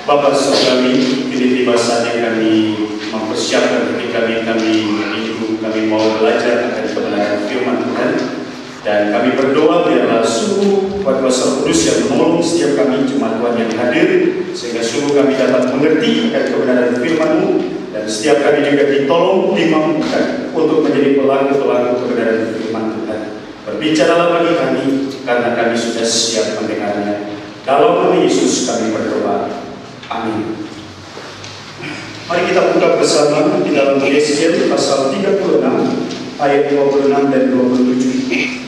Bapak Surgawi, kini tiba saatnya kami mempersiapkan diri kami menuju, kami mau belajar akan kebenaran firman Tuhan. Dan kami berdoa biarlah sungguh kuasa Kudus yang menolong setiap kami jemaat Tuhan yang hadir, sehingga sungguh kami dapat mengerti akan kebenaran firman-Mu, dan setiap kami juga ditolong, dimampukan untuk menjadi pelaku-pelaku kebenaran firman Tuhan. Berbicaralah bagi kami, karena kami sudah siap mendengarnya. Dalam nama Yesus kami berdoa. Amin. Mari kita buka bersama di dalam Yeskiel pasal 36 ayat 26 dan 27.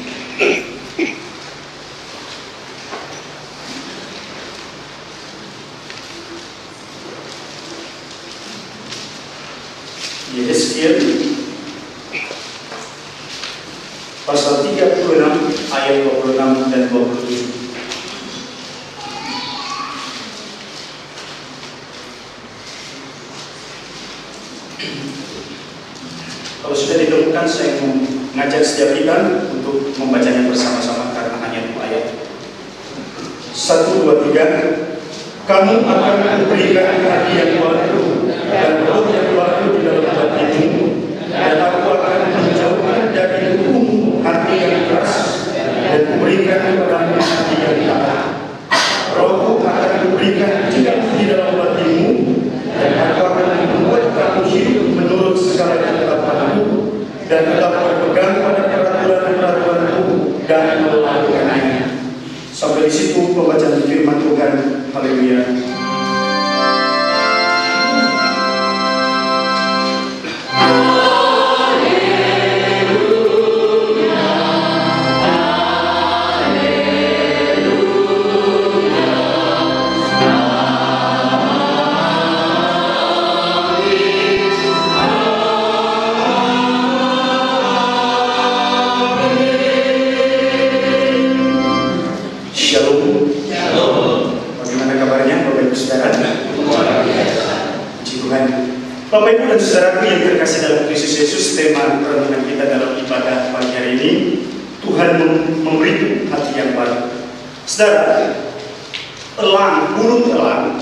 Yeskiel pasal 36 ayat 26 dan 27. Kalau sudah ditemukan, saya mengajak setiap kita untuk membacanya bersama-sama karena hanya 2 ayat. 1, 2, 3. Kamu akan memberikan hadiah baru dan roh yang baru di dalam hatimu, dan aku akan menjauhkan dari hukum hati yang keras dan memberikan kepadamu hati yang taat. Rohku akan memberikan diam di dalam hatimu, dan aku akan membuat kamu hidup menurut segala ketetapanku, dan tetap berpegang pada peraturan-peraturanku dan melakukannya. Sampai di situ pembacaan firman Tuhan. Haleluya. Bapak Ibu dan saudaraku yang terkasih dalam Kristus Yesus, tema renungan kita dalam ibadah pagi hari ini, Tuhan memberi hati yang baru. Saudara, burung elang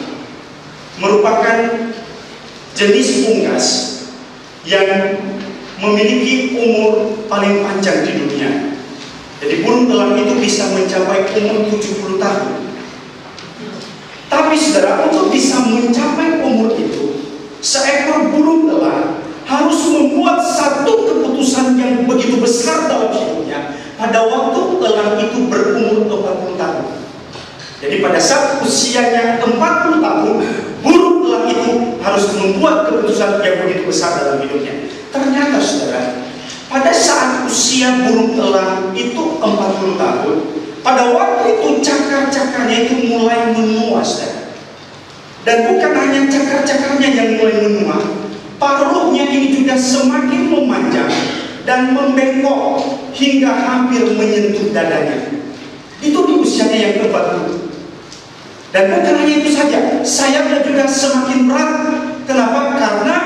merupakan jenis unggas yang memiliki umur paling panjang di dunia. Jadi burung elang itu bisa mencapai umur 70 tahun. Tapi saudara, untuk bisa mencapai umur itu, seekor burung elang harus membuat satu keputusan yang begitu besar dalam hidupnya pada waktu elang itu berumur 40 tahun. Jadi pada saat usianya 40 tahun, burung elang itu harus membuat keputusan yang begitu besar dalam hidupnya. Ternyata saudara, pada saat usia burung elang itu 40 tahun, pada waktu itu cakar-cakarnya itu mulai menua, saudara. Dan bukan hanya cakar-cakarnya yang mulai menua, paruhnya ini juga semakin memanjang dan membengkok hingga hampir menyentuh dadanya. Itu di usianya yang ke-40. Dan bukan hanya itu saja, sayapnya juga semakin berat. Kenapa? Karena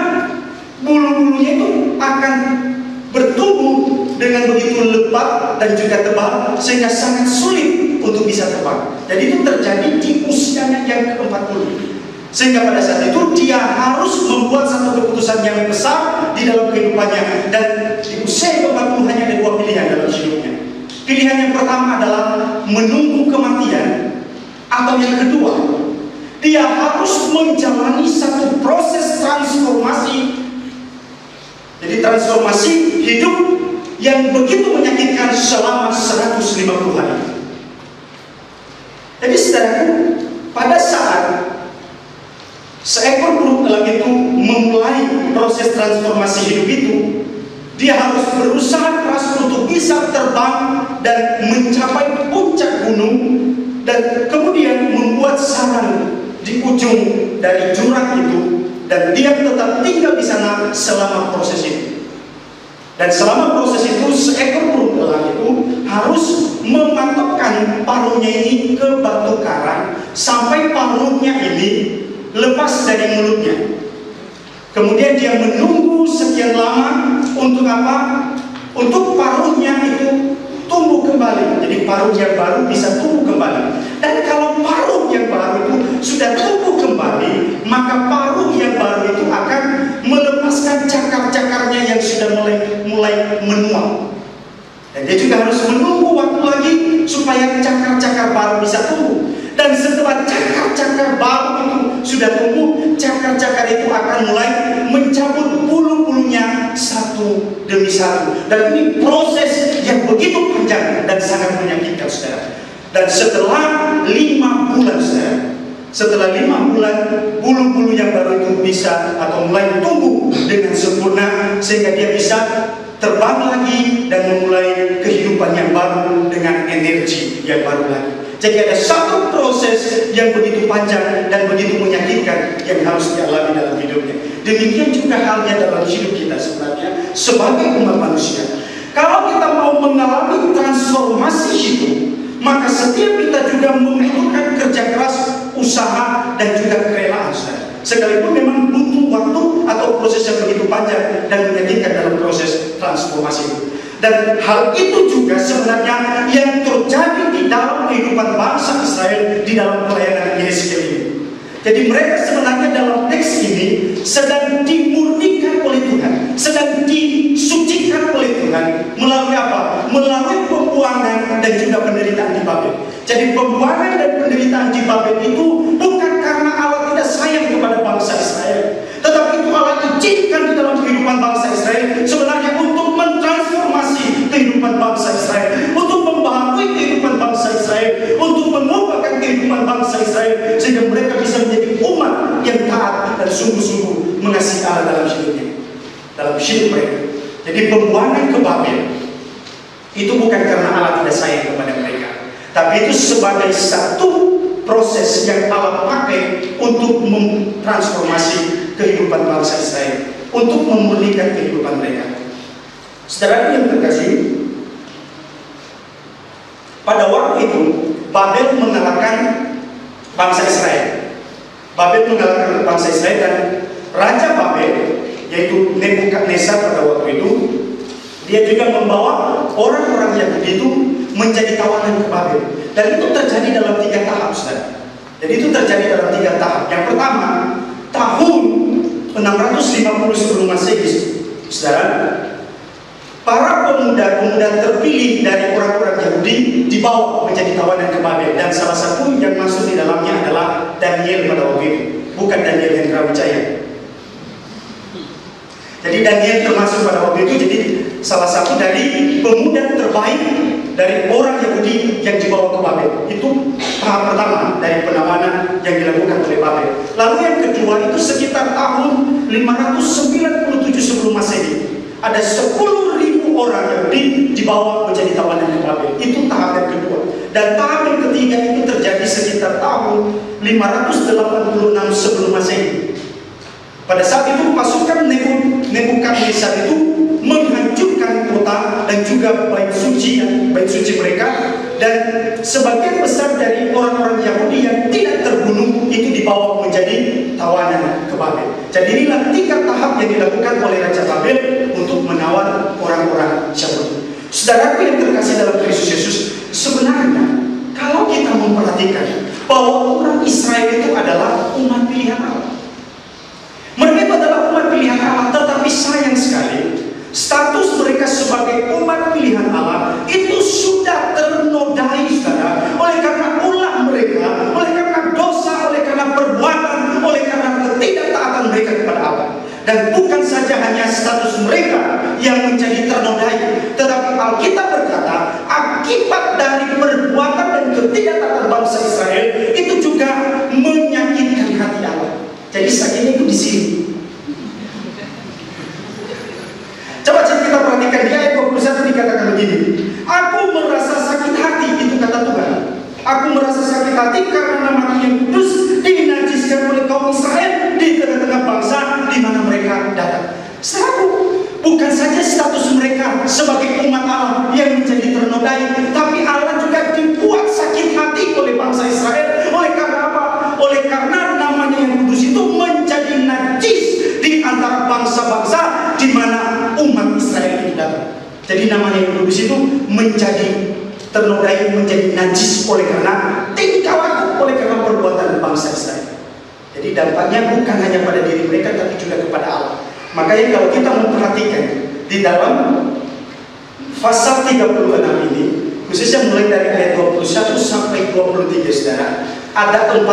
bulu-bulunya itu akan bertumbuh dengan begitu lebat dan juga tebal, sehingga sangat sulit untuk bisa terbang. Jadi itu terjadi di usianya yang ke-40. Sehingga pada saat itu dia harus membuat satu keputusan yang besar di dalam kehidupannya. Dan di usia ke-40 hanya ada 2 pilihan dalam hidupnya. Pilihan yang pertama adalah menunggu kematian, atau yang kedua, dia harus menjalani satu proses transformasi. Jadi transformasi hidup yang begitu menyakitkan selama 150 hari. Jadi saudaraku, pada saat seekor burung elang itu memulai proses transformasi hidup itu, dia harus berusaha keras untuk bisa terbang dan mencapai puncak gunung, dan kemudian membuat sarang di ujung dari jurang itu, dan dia tetap tinggal di sana selama proses itu. Dan selama proses itu, seekor burung elang itu harus mematokkan paruhnya ini ke batu karang sampai paruhnya ini lepas dari mulutnya. Kemudian dia menunggu sekian lama untuk apa? Untuk paruhnya itu tumbuh kembali. Jadi paruh yang baru bisa tumbuh kembali. Dan kalau paruh yang baru itu sudah tumbuh kembali, maka paruh yang baru itu akan melepaskan cakar-cakarnya yang sudah mulai menua. Dan dia juga harus menunggu waktu lagi supaya cakar-cakar baru bisa tumbuh. Dan setelah cakar-cakar baru itu sudah tumbuh, cakar-cakar itu akan mulai mencabut bulu-bulunya satu demi satu. Dan ini proses yang begitu panjang dan sangat menyakitkan, saudara. Dan setelah 5 bulan, saudara, setelah 5 bulan, bulu-bulu yang baru itu bisa atau mulai tumbuh dengan sempurna sehingga dia bisa terbang lagi dan memulai kehidupan yang baru dengan energi yang baru lagi. Jadi ada satu proses yang begitu panjang dan begitu menyakitkan yang harus dialami dalam hidupnya. Demikian juga halnya dalam hidup kita sebenarnya sebagai umat manusia. Kalau kita mau mengalami transformasi hidup, maka setiap kita juga membutuhkan kerja keras, usaha, dan juga kerelaan. Sekalipun memang butuh waktu atau proses yang begitu panjang dan menyakitkan dalam proses transformasi itu. Dan hal itu juga sebenarnya yang terjadi di dalam kehidupan bangsa Israel di dalam pelayanan Yeskiel ini. Jadi mereka sebenarnya dalam teks ini sedang dimurnikan oleh Tuhan, sedang disucikan oleh Tuhan melalui apa? Melalui pembuangan dan juga penderitaan di Babel. Jadi pembuangan dan penderitaan di Babel itu bukan karena Allah tidak sayang kepada bangsa Israel, tetapi itu Allah izinkan di dalam kehidupan bangsa Israel sebenarnya untuk mentransformasi kehidupan bangsa Israel, untuk membaharui kehidupan bangsa Israel, untuk mengubahkan kehidupan bangsa Israel sehingga mereka bisa menjadi umat yang taat dan sungguh-sungguh mengasihi Allah dalam hidupnya, dalam hidup mereka. Jadi pembuangan ke Babel itu bukan karena Allah tidak sayang kepada mereka, tapi itu sebagai satu proses yang Allah pakai untuk mentransformasi kehidupan bangsa Israel, untuk memulihkan kehidupan mereka. Saudara yang terkasih, pada waktu itu Babel mengalahkan bangsa Israel. Babel mengalahkan bangsa Israel dan Raja Babel, yaitu Nebukadnezar pada waktu itu, dia juga membawa orang-orang Yahudi itu menjadi tawanan ke Babel. Dan itu terjadi dalam 3 tahap, saudara. Jadi itu terjadi dalam 3 tahap. Yang pertama, tahun 650 sebelum Masehi, saudara, para pemuda-pemuda terpilih dari orang-orang Yahudi dibawa menjadi tawanan ke Babel. Dan salah satu yang masuk di dalamnya adalah Daniel pada waktu itu, bukan Daniel yang Wijaya. Jadi Daniel termasuk pada waktu itu jadi salah satu dari pemuda terbaik dari orang Yahudi yang dibawa ke Babel. Itu tahap pertama dari penawanan yang dilakukan oleh Babel. Lalu yang kedua itu sekitar tahun 597 sebelum Masehi. Ada 10.000 orang Yahudi dibawa menjadi tawanan ke Babel. Itu tahap yang kedua. Dan tahap yang ketiga itu terjadi sekitar tahun 586 sebelum Masehi. Pada saat itu pasukan Nebukadnezar itu menghancurkan kota dan juga bait suci mereka, dan sebagian besar dari orang-orang Yahudi yang tidak terbunuh itu dibawa menjadi tawanan ke Babel. Jadi inilah 3 tahap yang dilakukan oleh Raja Babel untuk menawar orang-orang Yahudi. Saudaraku yang terkasih dalam Kristus Yesus, sebenarnya kalau kita memperhatikan bahwa orang Israel itu adalah umat pilihan Allah. Mereka itu adalah umat pilihan Allah, tetapi sayang sekali status mereka sebagai umat pilihan Allah itu sudah ternodai, saudara, oleh karena ulah mereka, oleh karena dosa, oleh karena perbuatan, oleh karena ketidaktaatan mereka kepada Allah. Dan bukan saja hanya status mereka yang menjadi ternodai, tetapi Alkitab berkata akibat dari perbuatan dan ketidaktaatan bangsa Israel itu juga menyakitkan hati Allah. Jadi sakitnya itu di sini. Coba kita perhatikan di ayat 21 dikatakan begini. Aku merasa sakit hati, itu kata Tuhan. Aku merasa sakit hati karena nama yang kudus dinajiskan oleh kaum Israel di tengah-tengah bangsa di mana mereka datang. Saudaraku, bukan saja status mereka sebagai umat Allah yang menjadi ternodai, tapi Allah juga dibuat sakit hati oleh bangsa Israel. Oleh karena apa? Oleh karena namanya yang kudus itu menjadi najis di antara bangsa-bangsa di mana umat Israel itu datang. Jadi namanya yang kudus itu menjadi ternodai, menjadi najis oleh karena tingkah laku, oleh karena perbuatan bangsa Israel. Jadi dampaknya bukan hanya pada diri mereka, tapi juga kepada Allah. Makanya kalau kita memperhatikan di dalam pasal 36 ini, khususnya mulai dari ayat 21 sampai 23, saudara, ada 4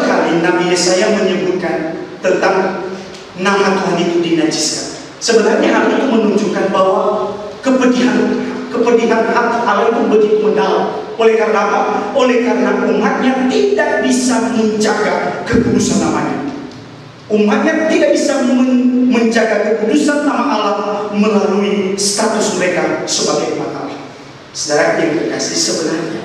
kali Nabi Yesaya menyebutkan tentang nama Tuhan itu dinajiskan. Sebenarnya hal itu menunjukkan bahwa kepedihan hati Allah itu begitu mendalam. Oleh karena apa? Oleh karena umatnya tidak bisa menjaga kekudusan namanya. Umatnya tidak bisa menjaga kekudusan nama Allah melalui status mereka sebagai umat Allah. Saudara yang terkasih, sebenarnya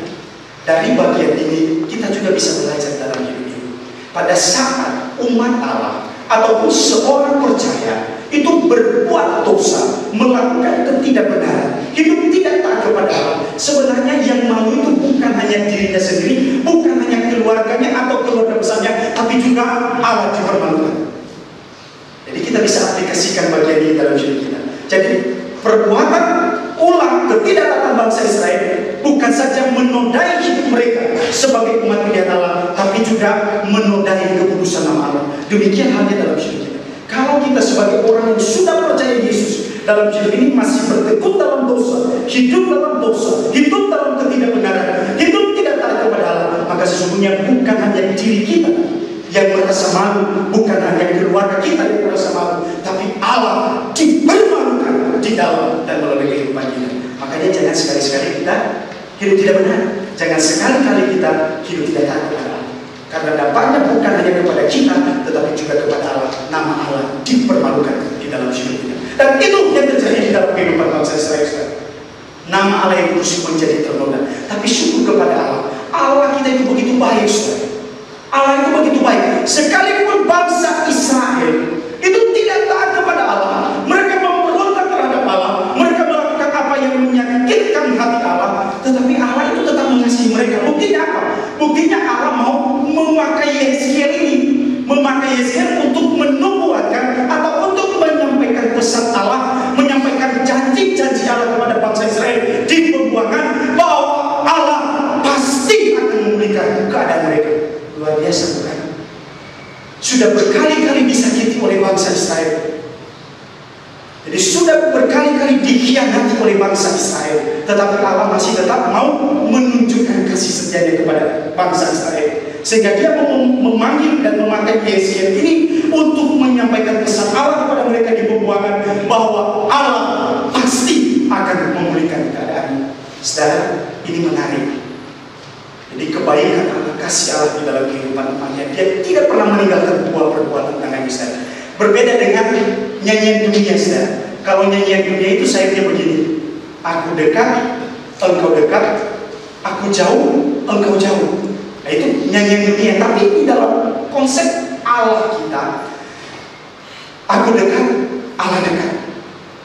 dari bagian ini kita juga bisa belajar dalam hidup ini. Pada saat umat Allah ataupun seorang percaya itu berbuat dosa, melakukan ketidakbenaran, hidup tidak taat kepada Allah, sebenarnya yang malu itu bukan hanya dirinya sendiri, bukan hanya keluarganya atau keluarga besarnya, tapi juga Allah dipermalukan. Jadi kita bisa aplikasikan bagian ini dalam hidup kita. Jadi perbuatan ulang ketidaktaatan bangsa Israel bukan saja menodai hidup mereka sebagai umat pilihan Allah, tapi juga menodai kekudusan nama Allah. Demikian halnya dalam hidup kita. Kalau kita sebagai orang yang sudah percaya Yesus dalam hidup ini masih bertekun dalam dosa, hidup dalam dosa, hidup dalam ketidakbenaran, hidup tidak taat kepada Allah, maka sesungguhnya bukan hanya diri kita yang merasa malu, bukan hanya keluarga kita yang merasa malu, tapi Allah dipermalukan di dalam dan melalui kehidupan kita. Makanya jangan sekali-sekali kita hidup tidak benar, jangan sekali-kali kita hidup tidak taat kepada Allah. Karena dampaknya bukan hanya kepada kita, tetapi juga kepada Allah. Nama Allah dipermalukan di dalam hidup kita. Dan itu yang terjadi di dalam kehidupan bangsa Israel. Nama Allah yang kudus menjadi ternoda. Tapi syukur kepada Allah. Allah kita itu begitu baik, saudara. Allah itu begitu baik. Sekalipun bangsa Israel itu tidak taat kepada Allah, mereka memberontak terhadap Allah, mereka melakukan apa yang menyakitkan hati Allah, tetapi Allah itu tetap mengasihi mereka. Buktinya apa? Buktinya Allah mau memakai Yeskiel ini, memakai Yeskiel untuk menubuatkan atau untuk menyampaikan pesan Allah, menyampaikan janji-janji Allah kepada bangsa Israel di pembuangan, bahwa Allah pasti akan memulihkan keadaan mereka. Luar biasa, bukan? Sudah berkali-kali disakiti oleh bangsa Israel. Jadi sudah berkali-kali dikhianati oleh bangsa Israel, tetapi Allah masih tetap mau menunjukkan kasih setianya kepada bangsa Israel, sehingga dia memanggil dan memakai Yeskiel ini untuk menyampaikan pesan Allah kepada mereka di pembuangan, bahwa Allah pasti akan memulihkan keadaan. Saudara, ini menarik. Jadi kebaikan Allah, kasih Allah di dalam kehidupan umatnya, dia tidak pernah meninggalkan buah perbuatan tangannya, saudara. Berbeda dengan nyanyian dunia, saudara. Kalau nyanyian dunia itu sayangnya begini: aku dekat, engkau dekat, aku jauh, engkau jauh. Nah, itu nyanyian dunia. Tapi di dalam konsep Allah kita, aku dekat, Allah dekat.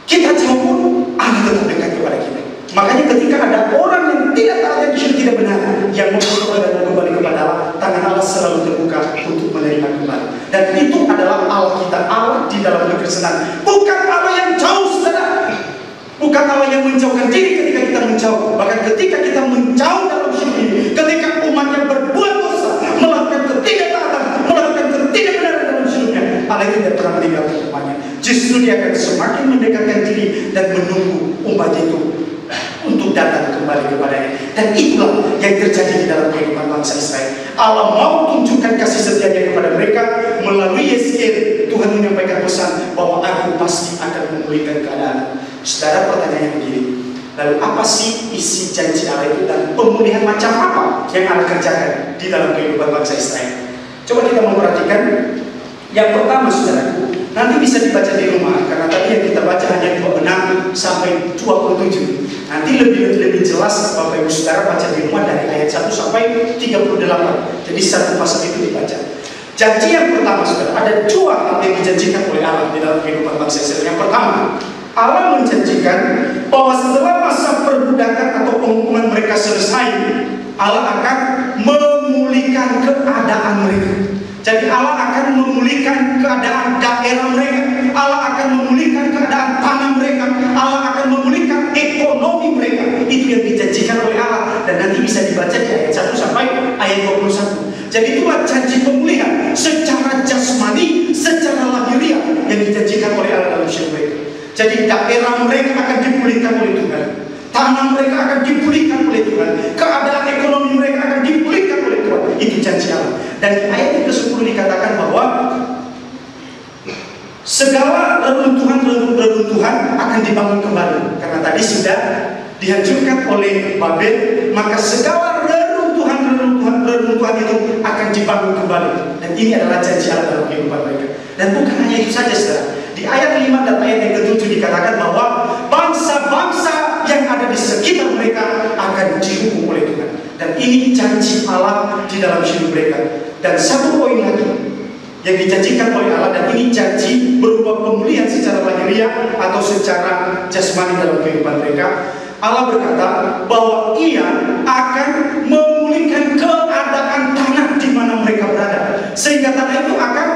Kita jauh pun Allah tetap dekat kepada kita. Makanya ketika ada orang yang tidak taat dan tidak benar, yang membutuhkan dan kembali kepada Allah, tangan Allah selalu terbuka untuk menerima kembali. Dan itu adalah Allah kita, Allah di dalam kekristenan. Bukan Allah yang jauh, saudara. Bukan Allah yang menjauhkan diri ketika kita menjauh. Bahkan ketika kita menjauh dalam hidup ini, ketika umatnya berbuat dosa, melakukan ketidaktaatan, melakukan ketidakbenaran dalam hidupnya, Allah tidak pernah meninggalkan umatnya. Justru dia akan semakin mendekatkan diri dan menunggu umat itu untuk datang kembali kepadanya. Dan itulah yang terjadi di dalam kehidupan bangsa Israel. Allah mau tunjukkan kasih setianya kepada mereka melalui Yeskiel. Tuhan menyampaikan pesan bahwa aku pasti akan memulihkan keadaan. Saudara, pertanyaannya begini: lalu apa sih isi janji Allah itu, dan pemulihan macam apa yang Allah kerjakan di dalam kehidupan bangsa Israel? Coba kita memperhatikan. Yang pertama, saudaraku, nanti bisa dibaca di rumah, karena tadi yang kita baca hanya 26 sampai 27. Nanti lebih jelas Bapak Ibu Saudara baca di rumah dari ayat 1 sampai 38. Jadi satu pasal itu dibaca. Janji yang pertama, saudara, ada dua hal yang dijanjikan oleh Allah di dalam kehidupan bangsa Israel. Yang pertama, Allah menjanjikan bahwa setelah masa perbudakan atau penghukuman mereka selesai, Allah akan memulihkan keadaan mereka. Jadi Allah akan memulihkan keadaan daerah mereka, Allah akan memulihkan keadaan tanah mereka, Allah akan memulihkan ekonomi mereka. Itu yang dijanjikan oleh Allah. Dan nanti bisa dibaca di ayat 1 sampai ayat 21. Jadi itulah janji pemulihan secara jasmani, secara lahiriah yang dijanjikan oleh Allah dalam hidup mereka. Jadi daerah mereka akan dipulihkan oleh Tuhan, tanah mereka akan dipulihkan oleh Tuhan, keadaan ekonomi mereka akan dipulihkan oleh Tuhan. Itu janji Allah. Dan di ayat yang ke-10 dikatakan bahwa segala reruntuhan akan dibangun kembali. Karena tadi sudah dihancurkan oleh Babel, maka segala reruntuhan itu akan dibangun kembali. Dan ini adalah janji Allah dalam kehidupan mereka. Dan bukan hanya itu saja, saudara. Di ayat 5 dan ayat yang ke-7 dikatakan bahwa bangsa-bangsa yang ada di sekitar mereka akan dihukum oleh Tuhan. Dan ini janji Allah di dalam hidup mereka. Dan satu poin lagi yang dijanjikan oleh Allah, dan ini janji berupa pemulihan secara lahiriah atau secara jasmani dalam kehidupan mereka. Allah berkata bahwa Ia akan memulihkan keadaan tanah di mana mereka berada, sehingga tanah itu akan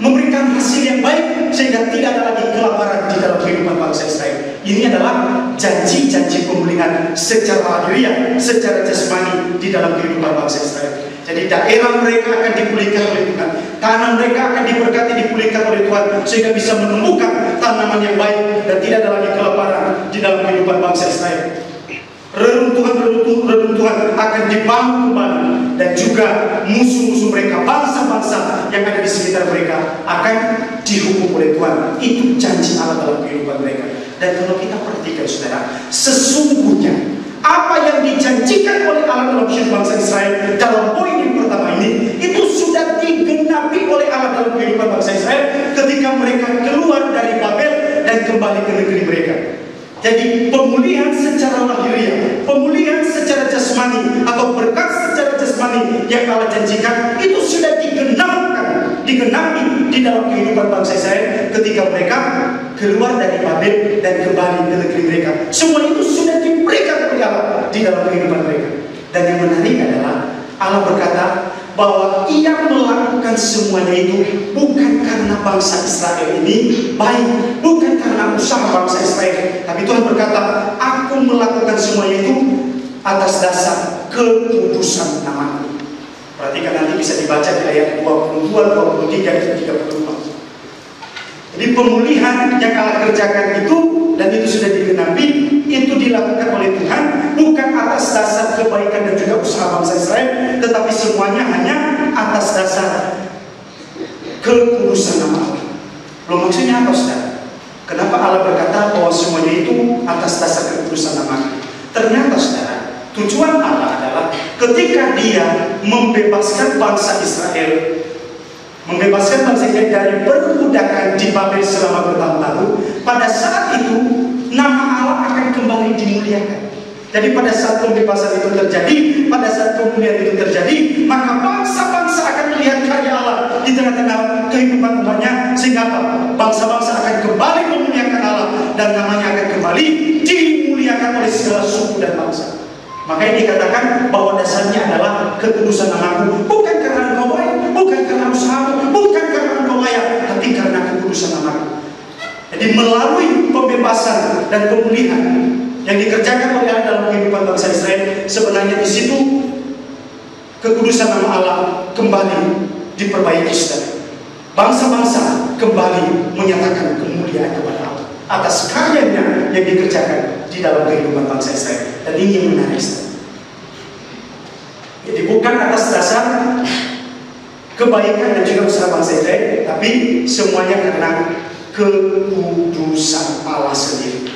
memberikan hasil yang baik, sehingga tidak ada lagi kelaparan di dalam kehidupan bangsa Israel. Ini adalah janji-janji pemulihan secara lahiriah, secara jasmani di dalam kehidupan bangsa Israel. Jadi daerah mereka akan dipulihkan oleh Tuhan, tanah mereka akan diberkati, dipulihkan oleh Tuhan, sehingga bisa menumbuhkan tanaman yang baik dan tidak ada lagi kelaparan di dalam kehidupan bangsa Israel. Reruntuhan akan dibangun kembali, dan juga musuh-musuh mereka, bangsa-bangsa yang ada di sekitar mereka akan dihukum oleh Tuhan. Itu janji Allah dalam kehidupan mereka. Dan kalau kita perhatikan, saudara, sesungguhnya apa yang dijanjikan oleh Allah dalam hidup bangsa Israel dalam poin yang pertama ini, itu sudah digenapi oleh Allah dalam kehidupan bangsa Israel ketika mereka keluar dari Babel dan kembali ke negeri mereka. Jadi pemulihan secara lahiriah, pemulihan secara jasmani atau berkat secara jasmani yang Allah janjikan itu sudah digenapi di dalam kehidupan bangsa Israel ketika mereka keluar dari Babel dan kembali ke negeri mereka. Semua itu sudah diberikan oleh Allah di dalam kehidupan mereka. Dan yang menarik adalah Allah berkata bahwa Ia melakukan semuanya itu bukan karena bangsa Israel ini baik, bukan karena usaha bangsa Israel, tapi Tuhan berkata, aku melakukan semuanya itu atas dasar kekudusan nama-Ku. Perhatikan, nanti bisa dibaca di ayat 22, 23, dan 34. Jadi pemulihan yang Allah kerjakan itu, dan itu sudah digenapi, itu dilakukan oleh Tuhan bukan atas dasar kebaikan dan juga usaha bangsa Israel, tetapi semuanya hanya atas dasar kekudusan nama Allah. Loh, maksudnya apa, saudara? Kenapa Allah berkata bahwa semuanya itu atas dasar kekudusan nama Allah? Ternyata, saudara, tujuan Allah adalah ketika Dia membebaskan bangsa Israel, membebaskan bangsa Israel dari perbudakan di Babel selama bertahun-tahun, pada saat itu nama Allah akan kembali dimuliakan. Jadi pada saat pembebasan itu terjadi, pada saat pemulihan itu terjadi, maka bangsa-bangsa akan melihat karya Allah di tengah-tengah kehidupan umatnya, sehingga bangsa-bangsa akan kembali memuliakan Allah dan namanya akan kembali dimuliakan oleh segala suku dan bangsa. Makanya dikatakan bahwa dasarnya adalah kekudusan nama-Ku, bukan karena engkau baik, bukan karena usahamu, bukan karena engkau layak, tapi karena kekudusan nama-Ku. Jadi melalui pembebasan dan pemulihan yang dikerjakan oleh Allah dalam kehidupan bangsa Israel, sebenarnya di situ kekudusan nama Allah kembali diperbaiki, saudara. Bangsa-bangsa kembali menyatakan kemuliaan kepada Allah atas karyanya yang dikerjakan di dalam kehidupan bangsa Israel. Dan ini yang menarik, saudara. Jadi bukan atas dasar kebaikan dan juga usaha bangsa Israel, tapi semuanya karena kekudusan Allah sendiri.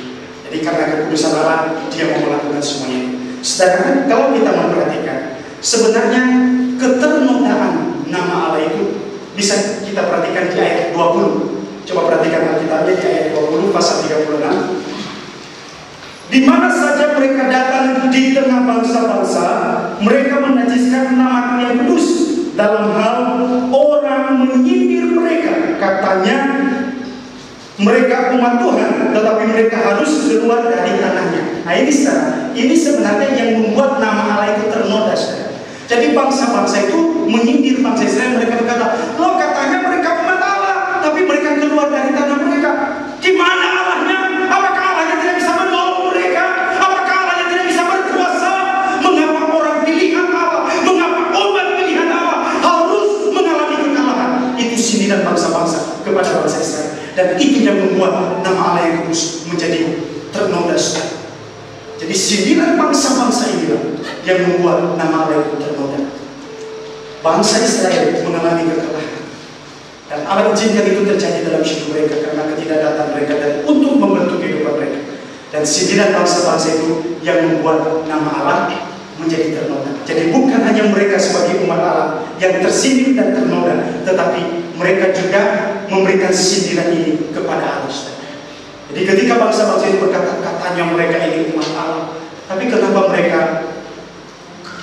Jadi karena kekudusan Allah, Dia mau melakukan semuanya. Sedangkan kalau kita memperhatikan, sebenarnya keternodaan nama Allah itu bisa kita perhatikan di ayat 20. Coba perhatikan Alkitabnya di ayat 20 pasal 36. Di mana saja mereka datang di tengah bangsa-bangsa, mereka menajiskan nama-Ku yang kudus. Dalam hal orang menyindir mereka, katanya mereka umat Tuhan, tetapi mereka harus keluar dari tanahnya. Nah ini sebenarnya yang membuat nama Allah itu ternoda, saudara. Jadi bangsa-bangsa itu menyindir bangsa Israel. Mereka berkata, loh, katanya mereka umat Allah, tapi mereka keluar dari tanah mereka. Gimana Allahnya? Apakah Allahnya tidak bisa menolong mereka? Apakah Allahnya tidak bisa berkuasa? Mengapa orang pilihan Allah, mengapa umat pilihan Allah sindiran bangsa-bangsa kepada bangsa Israel. Dan itu yang membuat nama Allah yang kudus menjadi ternoda. Jadi sindiran bangsa-bangsa inilah yang membuat nama Allah itu ternoda. Bangsa Israel mengalami kekalahan, dan Allah izinkan itu terjadi dalam hidup mereka karena ketidakdatang mereka dan untuk membentuk kehidupan mereka. Dan sindiran bangsa-bangsa itu yang membuat nama Allah menjadi ternoda. Jadi bukan hanya mereka sebagai umat Allah yang tersindir dan ternoda, tetapi mereka juga memberikan sindiran ini kepada Allah. Jadi ketika bangsa-bangsa itu berkata, katanya mereka ini umat Allah, tapi kenapa mereka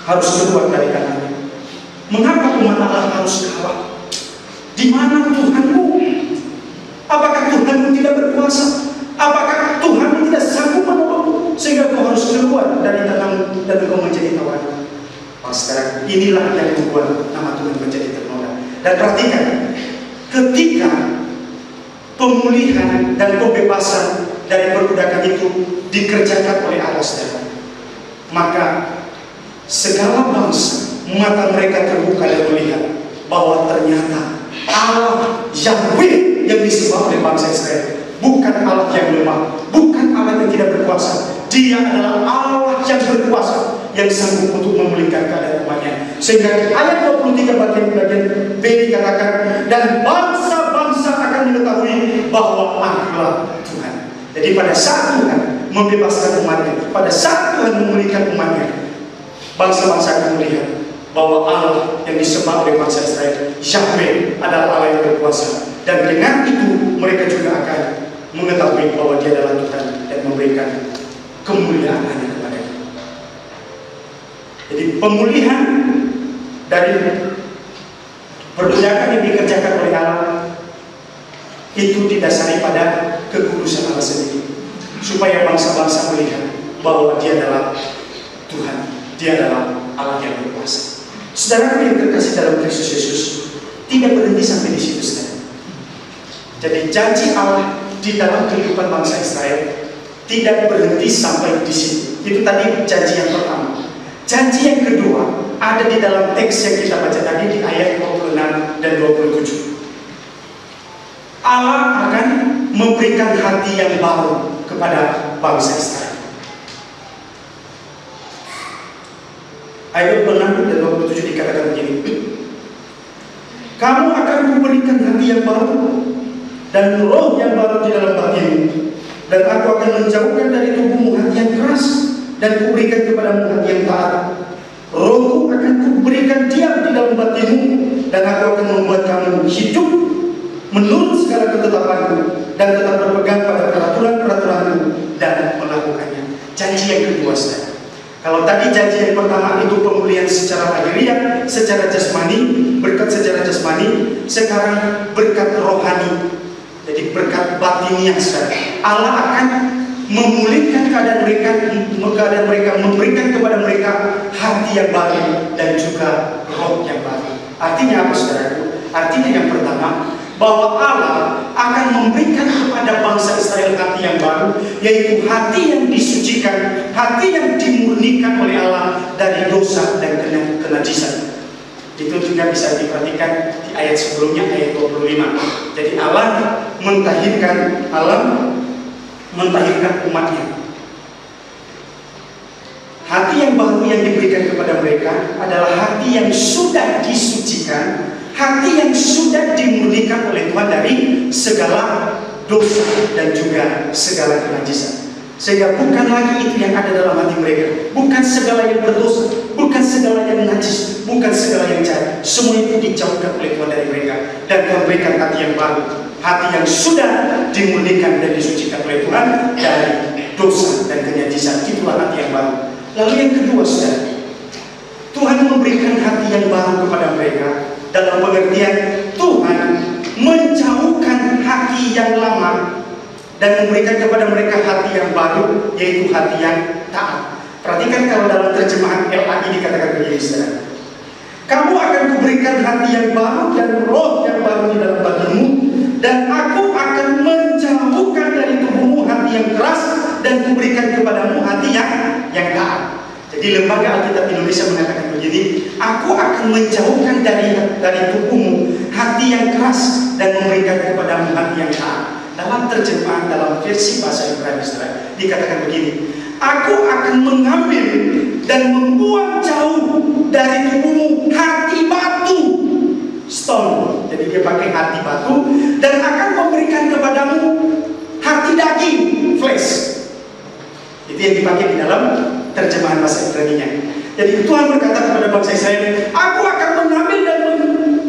harus keluar dari Kanaan? Mengapa umat Allah harus kalah? Di mana Tuhanmu? Apakah Tuhanmu tidak berkuasa? Apakah Tuhanmu tidak sanggup menolongmu sehingga kau harus keluar dari tanganmu dan kau menjadi tawanan? Sekarang inilah yang membuat nama Tuhan menjadi ternoda. Dan perhatikan, ketika pemulihan dan pembebasan dari perbudakan itu dikerjakan oleh Allah, maka segala bangsa mata mereka terbuka dan melihat bahwa ternyata Allah Yahweh yang disembah oleh bangsa Israel bukan Allah yang lemah, bukan Allah yang tidak berkuasa. Dia adalah Allah yang berkuasa, yang sanggup untuk memulihkan keadaan umatnya. Sehingga di ayat 23 bagian B dikatakan, dan bangsa-bangsa akan mengetahui bahwa Akulah Tuhan. Jadi pada saat Tuhan membebaskan umatnya, pada saat Tuhan memulihkan umatnya, bangsa-bangsa akan melihat bahwa Allah yang disembah oleh bangsa Israel, Yahweh, adalah Allah yang berkuasa. Dan dengan itu mereka juga akan mengetahui bahwa Dia adalah Tuhan dan memberikan kemuliaan hanya kepada-Nya. Jadi pemulihan dari perbudakan yang dikerjakan oleh Allah itu didasari pada kekudusan Allah sendiri, supaya bangsa-bangsa melihat bahwa Dia adalah Tuhan, Dia adalah Allah yang berkuasa. Saudara yang terkasih dalam Kristus Yesus, tidak berhenti sampai di situ, saudara. Jadi janji Allah di dalam kehidupan bangsa Israel tidak berhenti sampai di situ. Itu tadi janji yang pertama. Janji yang kedua ada di dalam teks yang kita baca tadi di ayat 26 dan 27. Allah akan memberikan hati yang baru kepada bangsa Israel. Ayat 26 dan 27 dikatakan begini, kamu akan memberikan hati yang baru dan roh yang baru di dalam batinmu, dan aku akan menjauhkan dari tubuhmu hati yang keras dan kuberikan kepadamu hati yang taat. Rohku akan kuberikan diam di dalam batinmu, dan aku akan membuat kamu hidup menurut segala ketetapanku dan tetap berpegang pada peraturan-peraturanku dan melakukannya. Janji yang kedua, saudara. Kalau tadi janji yang pertama itu pemulihan secara lahiriah, secara jasmani, berkat secara jasmani, sekarang berkat rohani. Jadi berkat batiniah, saudara. Allah akan memulihkan keadaan mereka, memberikan kepada mereka hati yang baru dan juga roh yang baru. Artinya apa, saudara? Artinya yang pertama, bahwa Allah akan memberikan kepada bangsa Israel hati yang baru, yaitu hati yang disucikan, hati yang dimurnikan oleh Allah dari dosa dan kenajisan. Itu juga bisa diperhatikan di ayat sebelumnya, ayat 25. Jadi Allah mentahirkan umatnya. Hati yang baru yang diberikan kepada mereka adalah hati yang sudah disucikan, hati yang sudah dimurnikan oleh Tuhan dari segala dosa dan juga segala kenajisan. Sehingga bukan lagi itu yang ada dalam hati mereka, bukan segala yang berdosa, bukan segala yang najis, bukan segala yang jahat. Semua itu dijauhkan oleh Tuhan dari mereka dan memberikan hati yang baru, hati yang sudah dimurnikan dan disucikan oleh Tuhan dari dosa dan kenajisan. Itulah hati yang baru. Lalu yang kedua, saudara, Tuhan memberikan hati yang baru kepada mereka dalam pengertian Tuhan menjauhkan hati yang lama dan memberikan kepada mereka hati yang baru, yaitu hati yang taat. Perhatikan kalau dalam terjemahan LAI dikatakan begini, saudara. Kamu akan kuberikan hati yang baru dan roh yang baru di dalam batinmu, dan aku akan menjauhkan dari tubuhmu hati yang keras dan kuberikan kepadamu hati yang taat. Jadi Lembaga Alkitab Indonesia mengatakan begini, aku akan menjauhkan dari tubuhmu hati hati yang keras dan memberikan kepadamu hati yang taat. Dalam terjemahan dalam versi bahasa Ibrani saudara dikatakan begini, aku akan mengambil dan membuang jauh dari tubuhmu hati batu, stone. Jadi dia pakai hati batu, dan akan memberikan kepadamu hati daging, flesh. Itu yang dipakai di dalam terjemahan bahasa Ibrani-nya. Jadi Tuhan berkata kepada bangsa Israel, aku akan mengambil dan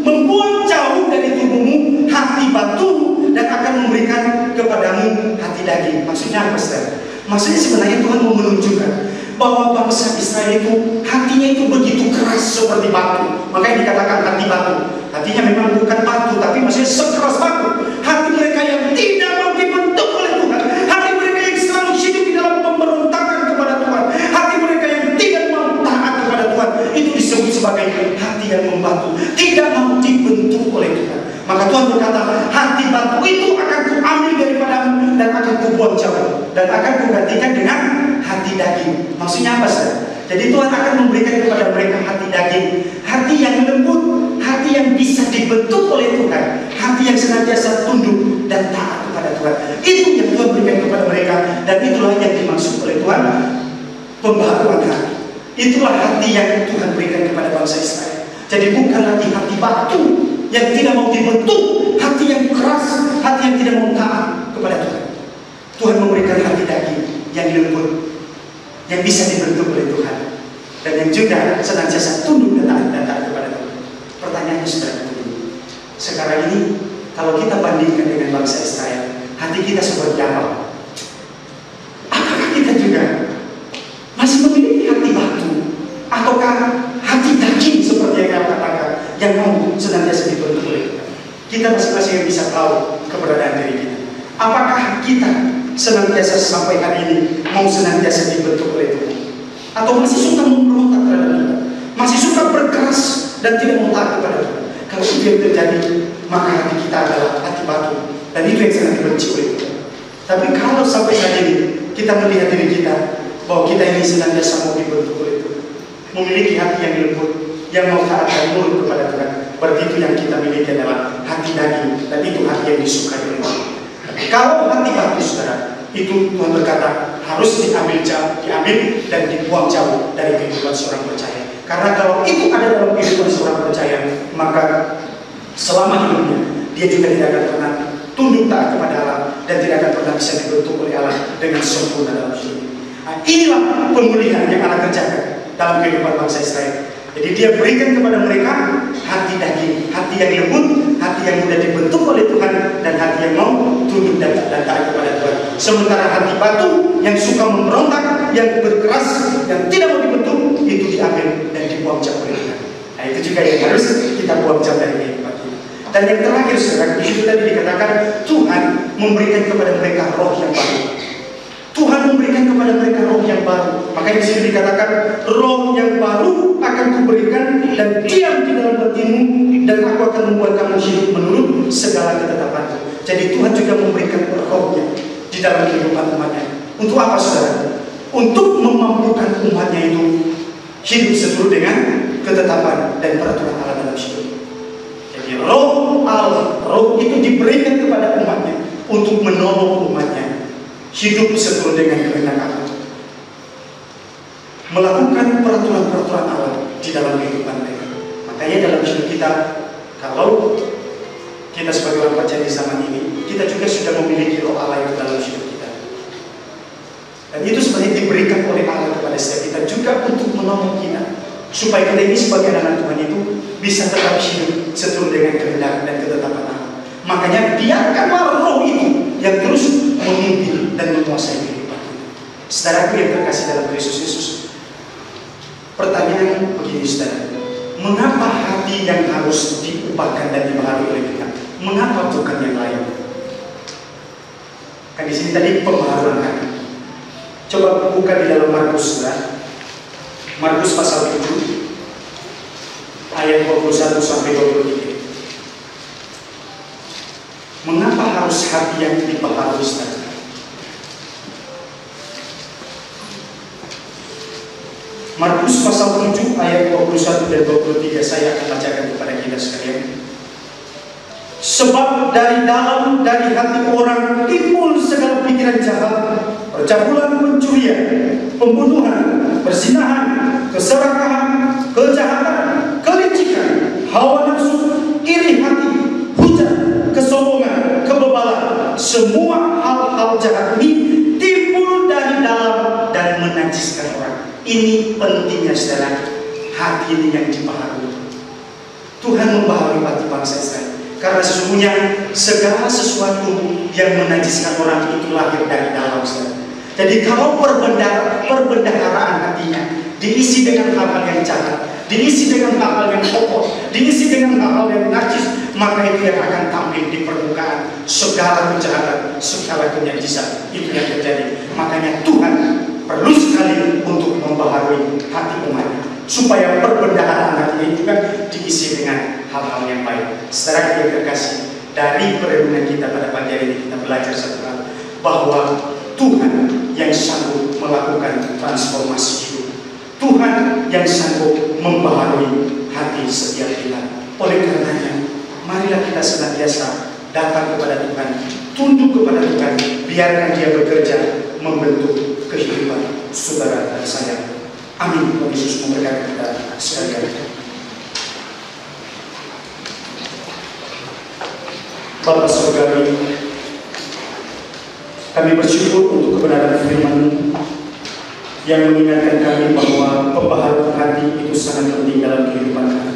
membuang jauh dari tubuhmu hati batu, dan akan memberikan kepadamu hati daging. Maksudnya apa, saudara? Maksudnya sebenarnya Tuhan mau menunjukkan bahwa bangsa Israel itu hatinya itu begitu keras seperti batu. Makanya dikatakan hati batu. Hatinya memang bukan batu, tapi maksudnya sekeras batu. Hati mereka yang tidak mau dibentuk oleh Tuhan. Hati mereka yang selalu hidup di dalam pemberontakan kepada Tuhan. Hati mereka yang tidak mau taat kepada Tuhan. Itu disebut sebagai hati yang membatu, tidak mau dibentuk oleh Tuhan. Maka Tuhan berkata, hati batu itu akan kuambil daripadamu dan akan kubuang jauh, dan akan kugantikan dengan hati daging. Maksudnya apa, saudara? Jadi Tuhan akan memberikan kepada mereka hati daging, hati yang lembut, hati yang bisa dibentuk oleh Tuhan, hati yang senantiasa tunduk dan taat kepada Tuhan. Itu yang Tuhan berikan kepada mereka, dan itulah yang dimaksud oleh Tuhan pembaharuan hati. Itulah hati yang Tuhan berikan kepada bangsa Israel. Jadi bukan lagi hati batu yang tidak mau dibentuk, hati yang keras, hati yang tidak mau taat kepada Tuhan. Tuhan memberikan hati daging yang lembut, yang bisa dibentuk oleh Tuhan, dan yang juga senantiasa tunduk dan taat kepada Tuhan. Pertanyaannya saudara, sekarang ini kalau kita bandingkan dengan bangsa Israel, hati kita seperti apa? Apakah kita juga masih memiliki hati batu, ataukah hati daging seperti yang saya katakan, yang mau senantiasa dibentuk oleh Tuhan? Kita masing-masing yang bisa tahu keberadaan diri kita. Apakah kita senantiasa sampai hari ini mau senantiasa dibentuk oleh Tuhan, atau masih suka memberontak terhadap Tuhan, masih suka berkeras dan tidak mau taat kepada Tuhan? Kalau itu yang terjadi, maka hati kita adalah hati batu, dan itu yang sangat dibenci oleh Tuhan. Tapi kalau sampai saat ini kita melihat diri kita bahwa kita ini senantiasa mau dibentuk oleh Tuhan, memiliki hati yang lembut, yang mau taat dan nurut kepada Tuhan, berarti itu yang kita miliki adalah hati daging, dan itu hati yang disukai oleh Tuhan. Kalau hati batu, saudara, itu Tuhan berkata harus diambil dan dibuang jauh dari kehidupan seorang percaya. Karena kalau itu ada dalam kehidupan seorang percaya, maka selama hidupnya dia juga tidak akan pernah tunduk taat kepada Allah, dan tidak akan pernah bisa dibentuk oleh Allah dengan sempurna dalam hidupnya. Nah, inilah pemulihan yang Allah kerjakan dalam kehidupan bangsa Israel. Jadi dia berikan kepada mereka hati daging, hati yang lembut, hati yang mudah dibentuk oleh Tuhan, dan hati yang mau tunduk dan taat kepada Tuhan. Sementara hati batu yang suka memberontak, yang berkeras, yang tidak mau dibentuk, itu diambil dan dibuang jauh oleh Tuhan. Nah, itu juga yang harus kita buang jauh dari kehidupan kita. Dan yang terakhir, saudara, itu tadi dikatakan Tuhan memberikan kepada mereka roh yang baru. Tuhan memberikan kepada mereka roh yang baru. Makanya di sini dikatakan roh yang baru akan kuberikan dan diam di dalam hatimu, dan aku akan membuat kamu hidup menurut segala ketetapanku. Jadi Tuhan juga memberikan rohnya di dalam kehidupan umatnya. Untuk apa, saudara? Untuk memampukan umatnya itu hidup seturut dengan ketetapan dan peraturan Allah dalam hidup. Jadi roh Allah, roh itu diberikan kepada umatnya untuk menolong umatnya hidup seturut dengan kehendak Allah, melakukan peraturan-peraturan Allah di dalam kehidupan mereka. Makanya dalam hidup kita, kalau kita sebagai orang percaya di zaman ini, kita juga sudah memiliki roh Allah yang dalam hidup kita. Dan itu sebenarnya diberikan oleh Allah kepada setiap kita juga untuk menolong kita, supaya kita ini sebagai anak Tuhan itu bisa tetap hidup seturut dengan kehendak dan ketetapan Allah. Makanya biarkanlah roh itu yang terus memimpin dan menguasai kehidupan kita. Saudaraku yang terkasih dalam Kristus Yesus, pertanyaan begini, saudara, mengapa hati yang harus diubahkan dan dibaharui oleh Tuhan? Mengapa bukan yang lain? Kan di sini tadi pembaharuan hati. Coba buka di dalam Markus, saudara. Markus pasal 7 ayat 21 sampai 23. Mengapa harus hati yang dibaharui, saudara? Markus pasal 7 ayat 21 dan 23 saya akan bacakan kepada kita sekalian. Sebab dari hati orang timbul segala pikiran jahat, percabulan, pencurian, pembunuhan, perzinahan, keserakahan, kejahatan, kelicikan, hawa nafsu, iri hati, hujat, kesombongan, kebebalan. Semua hal-hal jahat ini timbul dari dalam dan menajiskan orang. Ini pentingnya saudara, hati ini yang dibaharui. Tuhan membaharui hati bangsa Israel. Karena sesungguhnya segala sesuatu yang menajiskan orang itu lahir dari dalam saudara. Jadi kalau perbendaharaan hatinya diisi dengan hal-hal yang jahat, diisi dengan hal-hal yang kotor, diisi dengan hal-hal yang najis, maka itu yang akan tampil di permukaan. Segala kejahatan, segala kenajisan itu yang terjadi. Makanya Tuhan perlu sekali untuk membaharui hati umatnya, supaya perbendaharaan hatinya itu kan diisi dengan hal-hal yang baik. Saudara yang terkasih, dari perenungan kita pada pagi hari ini kita belajar satu hal, bahwa Tuhan yang sanggup melakukan transformasi hidup. Tuhan yang sanggup membaharui hati setiap kita. Oleh karenanya, marilah kita senantiasa datang kepada Tuhan, tunduk kepada Tuhan, biarkan Dia bekerja membentuk kehidupan saudara dan saya. Amin. Tuhan Yesus memberkati kita sekalian. Bapa Surgawi, kami bersyukur untuk kebenaran firman-Mu yang mengingatkan kami bahwa pembaharuan hati itu sangat penting dalam kehidupan kami.